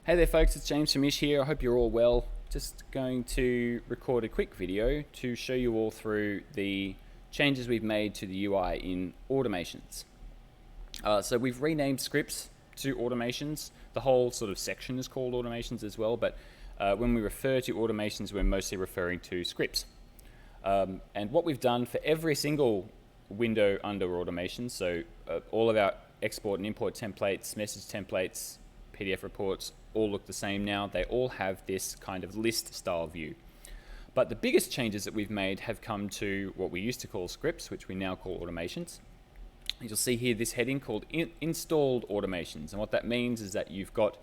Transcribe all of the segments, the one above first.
Hey there folks, it's James from Ish here. I hope you're all well. Just going to record a quick video to show you all through the changes we've made to the UI in automations. So we've renamed scripts to automations. The whole sort of section is called automations as well, but when we refer to automations, we're mostly referring to scripts. And what we've done for every single window under automations, so all of our export and import templates, message templates, PDF reports all look the same now. They all have this kind of list style view. But the biggest changes that we've made have come to what we used to call scripts, which we now call automations. You'll see here this heading called installed automations. And what that means is that you've got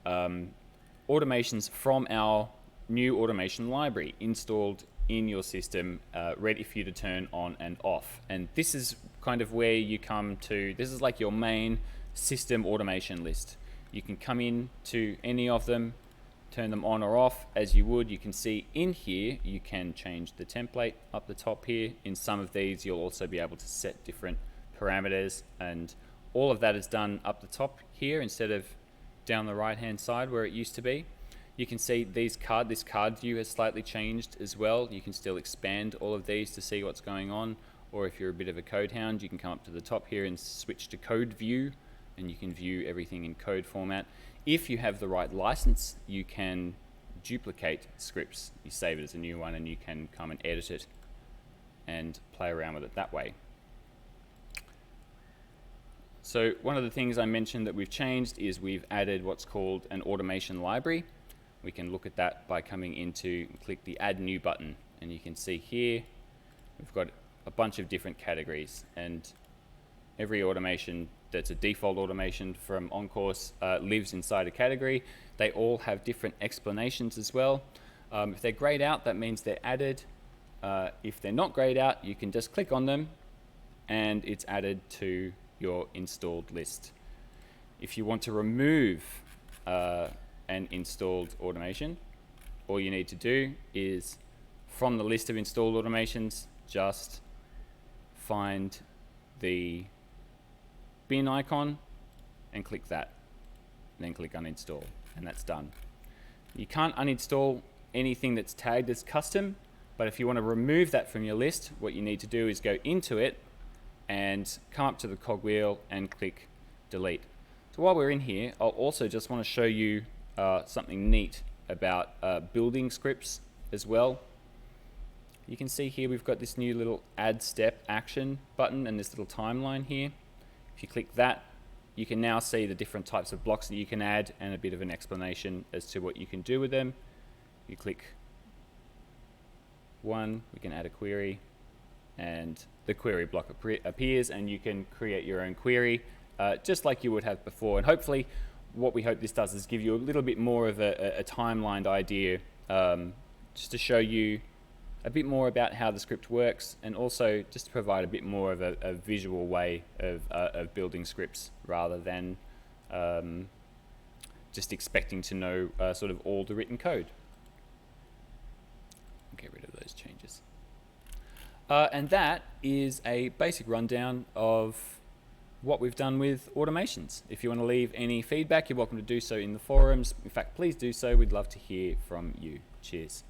automations from our new automation library installed in your system, ready for you to turn on and off. And this is kind of where you come to, this is like your main system automation list. You can come in to any of them, turn them on or off as you would. You can see in here, you can change the template up the top here. In some of these, you'll also be able to set different parameters, and all of that is done up the top here instead of down the right hand side where it used to be. You can see this card view has slightly changed as well. You can still expand all of these to see what's going on, or if you're a bit of a code hound, you can come up to the top here and switch to code view, and you can view everything in code format. If you have the right license, you can duplicate scripts. You save it as a new one and you can come and edit it and play around with it that way. So one of the things I mentioned that we've changed is we've added what's called an automation library. We can look at that by coming into, click the Add New button, and you can see here we've got a bunch of different categories, and every automation that's a default automation from onCourse lives inside a category. They all have different explanations as well. If they're grayed out, that means they're added. If they're not grayed out, you can just click on them and it's added to your installed list. If you want to remove an installed automation, all you need to do is from the list of installed automations, just find the bin icon and click that, and then click uninstall, and that's done. You can't uninstall anything that's tagged as custom, but if you want to remove that from your list, what you need to do is go into it and come up to the cogwheel and click delete. So while we're in here, I'll also just want to show you something neat about building scripts as well. You can see here we've got this new little add step action button and this little timeline here. If you click that, you can now see the different types of blocks that you can add and a bit of an explanation as to what you can do with them. You click one, we can add a query, and the query block appears, and you can create your own query just like you would have before. And hopefully what we hope this does is give you a little bit more of a timelined idea, just to show you a bit more about how the script works, and also just to provide a bit more of a visual way of building scripts rather than just expecting to know sort of all the written code. Get rid of those changes. And that is a basic rundown of what we've done with automations. If you want to leave any feedback, you're welcome to do so in the forums. In fact, please do so. We'd love to hear from you. Cheers.